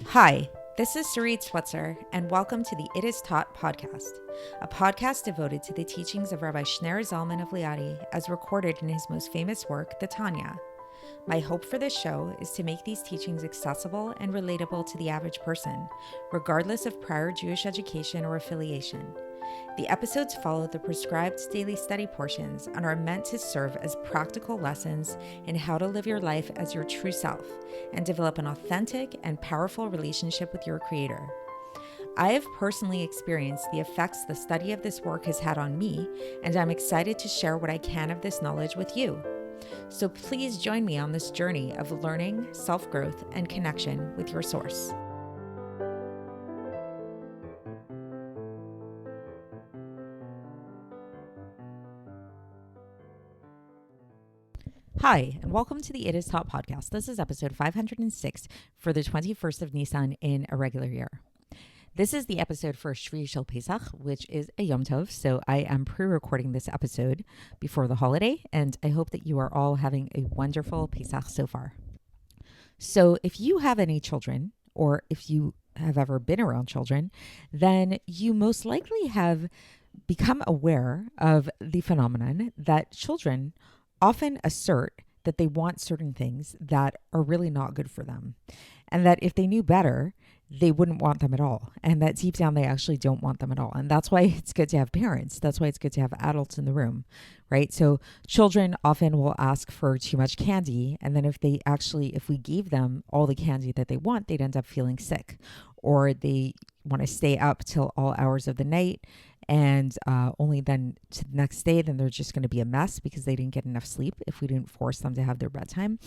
Hi, this is Sarit Switzer, and welcome to the It Is Taught podcast, a podcast devoted to the teachings of Rabbi Shneur Zalman of Liadi as recorded in his most famous work, the Tanya. My hope for this show is to make these teachings accessible and relatable to the average person, regardless of prior Jewish education or affiliation. The episodes follow the prescribed daily study portions and are meant to serve as practical lessons in how to live your life as your true self and develop an authentic and powerful relationship with your Creator. I have personally experienced the effects the study of this work has had on me, and I'm excited to share what I can of this knowledge with you. So please join me on this journey of learning, self-growth, and connection with your source. Hi, and welcome to the It Is Taught podcast. This is episode 506 for the 21st of Nissan in a regular year. This is the episode for Shvi Shel Pesach, which is a Yom Tov, so I am pre-recording this episode before the holiday, and I hope that you are all having a wonderful Pesach so far. So if you have any children, or if you have ever been around children, then you most likely have become aware of the phenomenon that children often assert that they want certain things that are really not good for them. And that if they knew better, they wouldn't want them at all. And that deep down, they actually don't want them at all. And that's why it's good to have parents. That's why it's good to have adults in the room, right? So children often will ask for too much candy. And then if we gave them all the candy that they want, they'd end up feeling sick. Or they want to stay up till all hours of the night. And only then to the next day, then they're just going to be a mess because they didn't get enough sleep if we didn't force them to have their bedtime.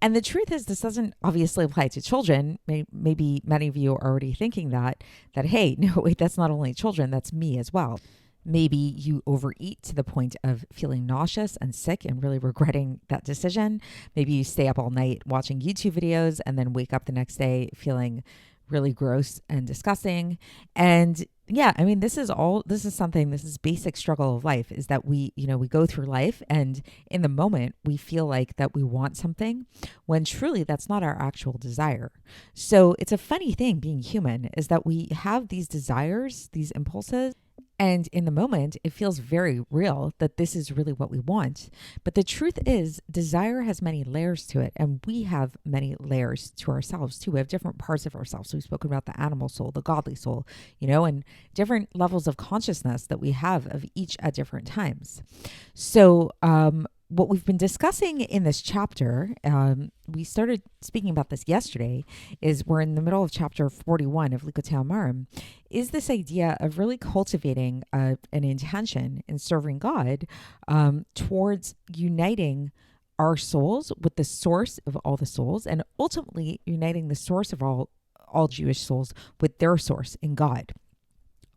And the truth is, this doesn't obviously apply to children. Maybe many of you are already thinking that, hey, no, wait, that's not only children, that's me as well. Maybe you overeat to the point of feeling nauseous and sick and really regretting that decision. Maybe you stay up all night watching YouTube videos and then wake up the next day feeling really gross and disgusting. And yeah, I mean, this is basic struggle of life, is that we go through life and in the moment we feel like that we want something when truly that's not our actual desire. So it's a funny thing being human, is that we have these desires, these impulses, and in the moment, it feels very real that this is really what we want. But the truth is, desire has many layers to it, and we have many layers to ourselves too. We have different parts of ourselves. So we've spoken about the animal soul, the godly soul, and different levels of consciousness that we have of each at different times. So, what we've been discussing in this chapter, we started speaking about this yesterday, is we're in the middle of chapter 41 of Likkutei Amarim, is this idea of really cultivating an intention in serving God towards uniting our souls with the source of all the souls, and ultimately uniting the source of all Jewish souls with their source in God.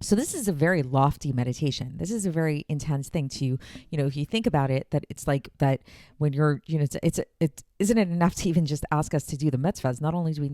So this is a very lofty meditation. This is a very intense thing to, if you think about it, that it's like that when you're, isn't it enough to even just ask us to do the mitzvahs? Not only do we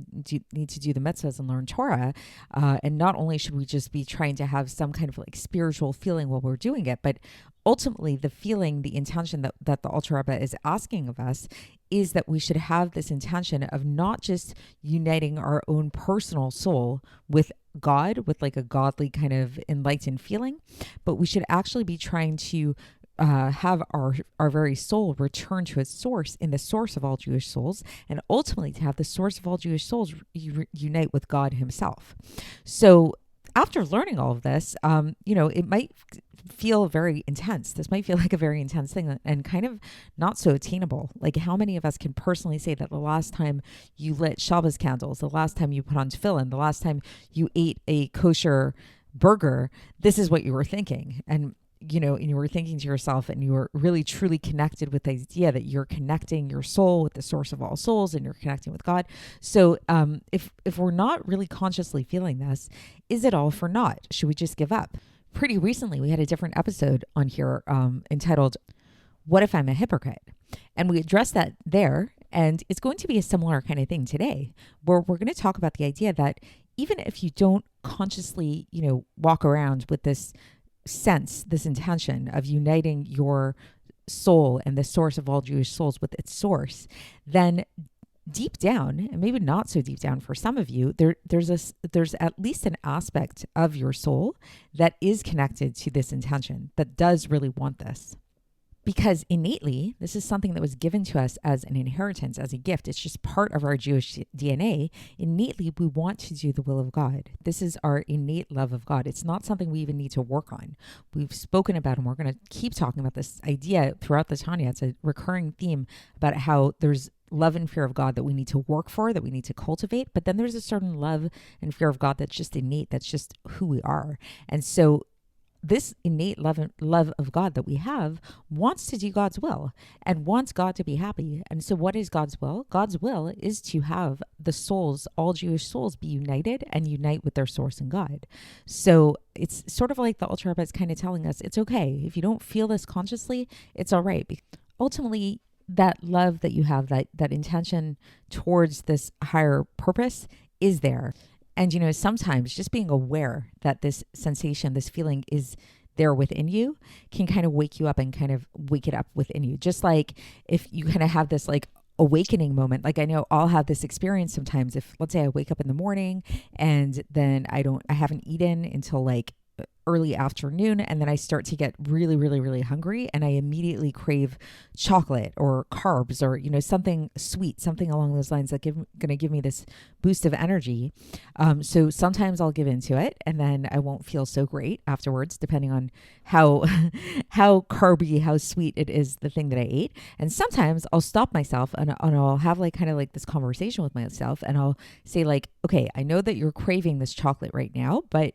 need to do the mitzvahs and learn Torah, and not only should we just be trying to have some kind of like spiritual feeling while we're doing it, but ultimately the feeling, the intention that the Alter Rebbe is asking of us is that we should have this intention of not just uniting our own personal soul with God, with like a godly kind of enlightened feeling, but we should actually be trying to have our very soul return to its source in the source of all Jewish souls, and ultimately to have the source of all Jewish souls unite with God himself. So after learning all of this, it might feel very intense. This might feel like a very intense thing and kind of not so attainable. Like, how many of us can personally say that the last time you lit Shabbos candles, the last time you put on tefillin, the last time you ate a kosher burger, this is what you were thinking? And you were thinking to yourself, and you were really truly connected with the idea that you're connecting your soul with the source of all souls, and you're connecting with God. So if we're not really consciously feeling this, is it all for naught? Should we just give up? Pretty recently, we had a different episode on here entitled, "What If I'm a Hypocrite?" And we addressed that there, and it's going to be a similar kind of thing today, where we're going to talk about the idea that even if you don't consciously, walk around with this sense, this intention of uniting your soul and the source of all Jewish souls with its source, then deep down, and maybe not so deep down for some of you, there's at least an aspect of your soul that is connected to this intention, that does really want this. Because innately, this is something that was given to us as an inheritance, as a gift. It's just part of our Jewish DNA. Innately, we want to do the will of God. This is our innate love of God. It's not something we even need to work on. We've spoken about, and we're going to keep talking about this idea throughout the Tanya. It's a recurring theme about how there's love and fear of God that we need to work for, that we need to cultivate. But then there's a certain love and fear of God that's just innate, that's just who we are. And so this innate love of God that we have wants to do God's will and wants God to be happy. And so what is God's will? God's will is to have the souls, all Jewish souls, be united and unite with their source in God. So it's sort of like the Alter Rebbe is kind of telling us, it's okay. If you don't feel this consciously, it's all right. Ultimately, that love that you have, that intention towards this higher purpose is there. And, sometimes just being aware that this sensation, this feeling is there within you can kind of wake you up and kind of wake it up within you. Just like if you kind of have this like awakening moment, like I know I'll have this experience sometimes if, let's say I wake up in the morning and then I haven't eaten until like early afternoon, and then I start to get really, really, really hungry, and I immediately crave chocolate or carbs or something sweet, something along those lines that going to give me this boost of energy. So sometimes I'll give into it, and then I won't feel so great afterwards, depending on how how carby, how sweet it is, the thing that I ate. And sometimes I'll stop myself and I'll have like kind of like this conversation with myself, and I'll say like, okay, I know that you're craving this chocolate right now, but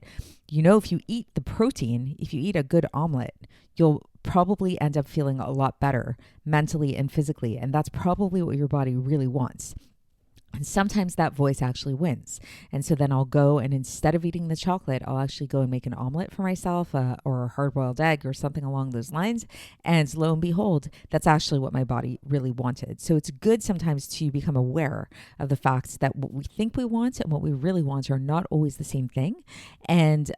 if you eat the protein, if you eat a good omelet, you'll probably end up feeling a lot better mentally and physically. And that's probably what your body really wants. And sometimes that voice actually wins. And so then I'll go and instead of eating the chocolate, I'll actually go and make an omelet for myself or a hard-boiled egg or something along those lines. And lo and behold, that's actually what my body really wanted. So it's good sometimes to become aware of the fact that what we think we want and what we really want are not always the same thing. And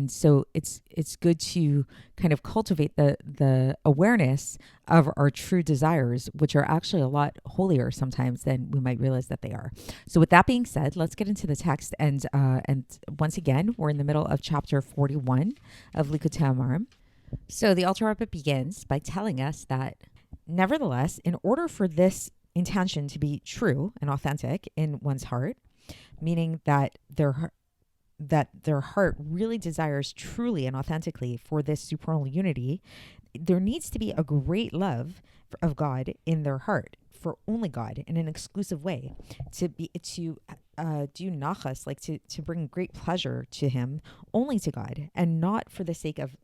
so it's good to kind of cultivate the awareness of our true desires, which are actually a lot holier sometimes than we might realize that they are. So with that being said, let's get into the text. And once again, we're in the middle of chapter 41 of Likkutei Amarim. So the Alter Rebbe begins by telling us that, nevertheless, in order for this intention to be true and authentic in one's heart, meaning that their heart really desires truly and authentically for this supernal unity, there needs to be a great love of God in their heart for only God in an exclusive way, to do nachas, like to bring great pleasure to Him, only to God, and not for the sake of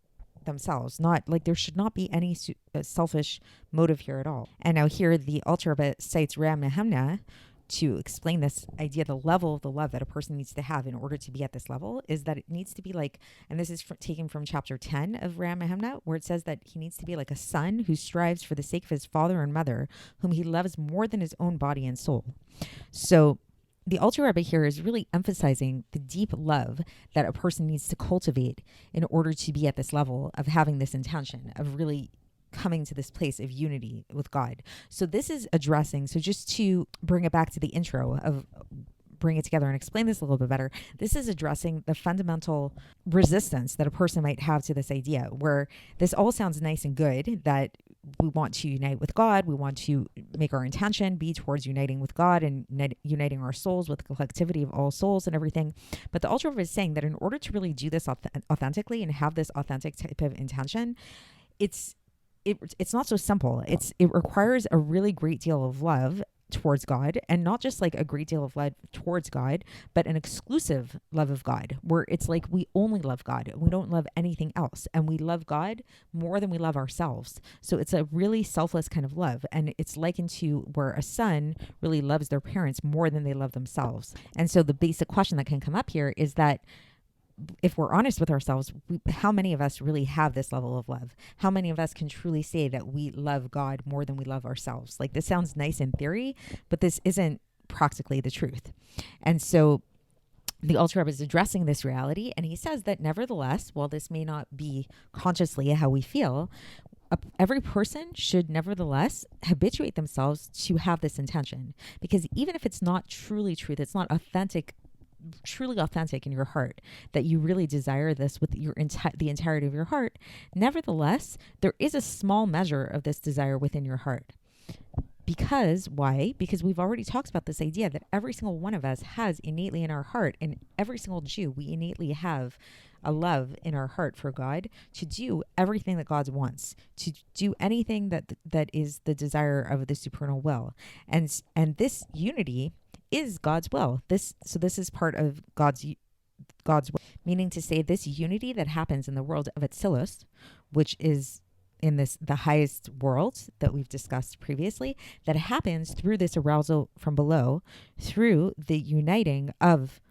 themselves. Not like there should not be any selfish motive here at all. And now here the Alter Rebbe cites Ram Nehemna to explain this idea, the level of the love that a person needs to have in order to be at this level is that it needs to be like, and this is taken from chapter 10 of Ram Nehemna, where it says that he needs to be like a son who strives for the sake of his father and mother, whom he loves more than his own body and soul. So the Alter Rebbe here is really emphasizing the deep love that a person needs to cultivate in order to be at this level of having this intention of really coming to this place of unity with God. So this is addressing, so just to bring it back to the intro of bring it together and explain this a little bit better, this is addressing the fundamental resistance that a person might have to this idea, where this all sounds nice and good, that we want to unite with God, we want to make our intention be towards uniting with God and uniting our souls with the collectivity of all souls and everything. But the Alter Rebbe is saying that in order to really do this authentically and have this authentic type of intention, it's not so simple. It requires a really great deal of love towards God, and not just like a great deal of love towards God, but an exclusive love of God, where it's like we only love God. We don't love anything else. And we love God more than we love ourselves. So it's a really selfless kind of love. And it's likened to where a son really loves their parents more than they love themselves. And so the basic question that can come up here is that if we're honest with ourselves, how many of us really have this level of love? How many of us can truly say that we love God more than we love ourselves? Like, this sounds nice in theory, but this isn't practically the truth. And so the Alter Rebbe is addressing this reality, and he says that nevertheless, while this may not be consciously how we feel, every person should nevertheless habituate themselves to have this intention, because even if it's not truly truth, it's not truly authentic in your heart, that you really desire this with the entirety of your heart, nevertheless, there is a small measure of this desire within your heart. Why? Because we've already talked about this idea that every single one of us has innately in our heart, and every single Jew, we innately have a love in our heart for God to do everything that God wants, to do anything that is the desire of the supernal will. And this unity is God's will. This is part of God's will, meaning to say this unity that happens in the world of Atzilus, which is in the highest world that we've discussed previously, that happens through this arousal from below, through the uniting of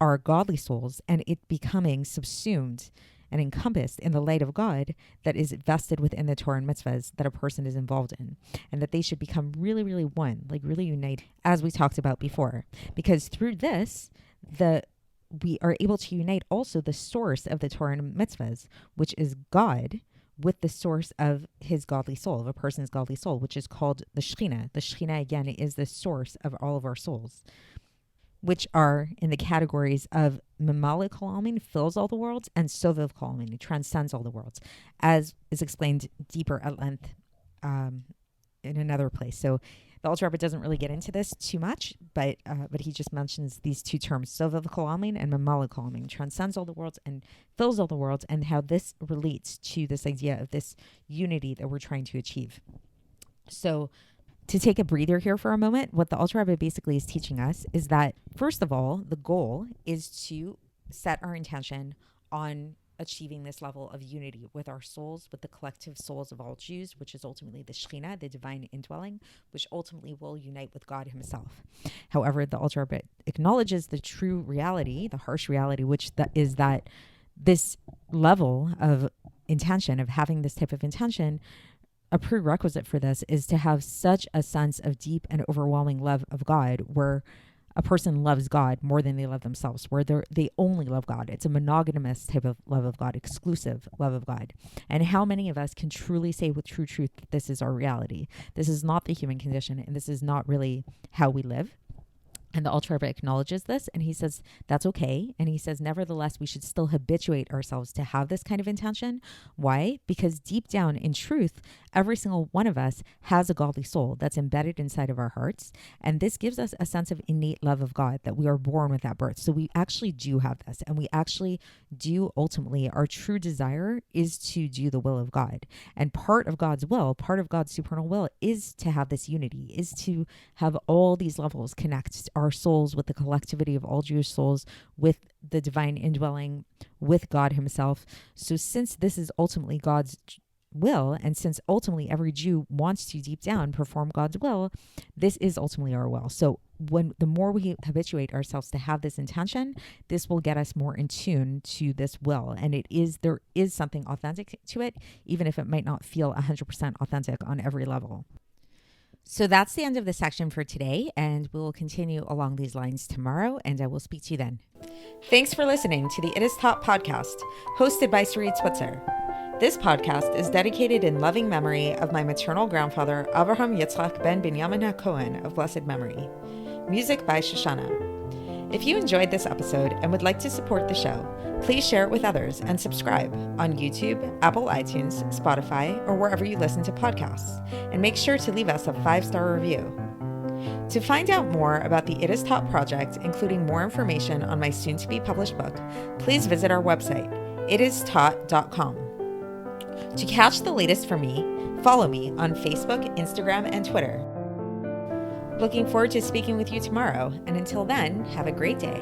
our godly souls and it becoming subsumed and encompassed in the light of God that is vested within the Torah and mitzvahs that a person is involved in, and that they should become really, really one, like really united, as we talked about before. Because through this, we are able to unite also the source of the Torah and mitzvahs, which is God, with the source of his godly soul, of a person's godly soul, which is called the Shekhinah. The Shekhinah, again, is the source of all of our souls, which are in the categories of Mamalik Kalamin, fills all the worlds, and Soviv Kalamin, transcends all the worlds, as is explained deeper at length in another place. So the Alter Rebbe doesn't really get into this too much, but he just mentions these two terms, Soviv Kalamin and Mamalik Kalamin, transcends all the worlds and fills all the worlds, and how this relates to this idea of this unity that we're trying to achieve. So to take a breather here for a moment, what the Alter Rebbe basically is teaching us is that, first of all, the goal is to set our intention on achieving this level of unity with our souls, with the collective souls of all Jews, which is ultimately the Shekhinah, the divine indwelling, which ultimately will unite with God himself. However, the Alter Rebbe acknowledges the true reality, the harsh reality, which is that this level of intention, of having this type of intention, a prerequisite for this is to have such a sense of deep and overwhelming love of God, where a person loves God more than they love themselves, where they only love God. It's a monogamous type of love of God, exclusive love of God. And how many of us can truly say with true truth that this is our reality? This is not the human condition, and this is not really how we live. And the Alter Rebbe acknowledges this, and he says that's okay. And he says, nevertheless, we should still habituate ourselves to have this kind of intention. Why? Because deep down in truth, every single one of us has a godly soul that's embedded inside of our hearts. And this gives us a sense of innate love of God, that we are born with at birth. So we actually do have this, and we actually do ultimately, our true desire is to do the will of God. And part of God's will, part of God's supernal will, is to have this unity, is to have all these levels connect our souls with the collectivity of all Jewish souls, with the divine indwelling, with God himself. So since this is ultimately God's will, and since ultimately every Jew wants to deep down perform God's will, this is ultimately our will. So the more we habituate ourselves to have this intention, this will get us more in tune to this will. And there is something authentic to it, even if it might not feel 100% authentic on every level. So that's the end of the section for today, and we'll continue along these lines tomorrow, and I will speak to you then. Thanks for listening to the It Is Taught podcast, hosted by Sarit Switzer. This podcast is dedicated in loving memory of my maternal grandfather, Avraham Yitzchak ben Binyamin HaKohen of blessed memory. Music by Shoshana. If you enjoyed this episode and would like to support the show, please share it with others and subscribe on YouTube, Apple iTunes, Spotify, or wherever you listen to podcasts. And make sure to leave us a 5-star review. To find out more about the It Is Taught project, including more information on my soon-to-be published book, please visit our website, itistaught.com. To catch the latest from me, follow me on Facebook, Instagram, and Twitter. Looking forward to speaking with you tomorrow, and until then, have a great day.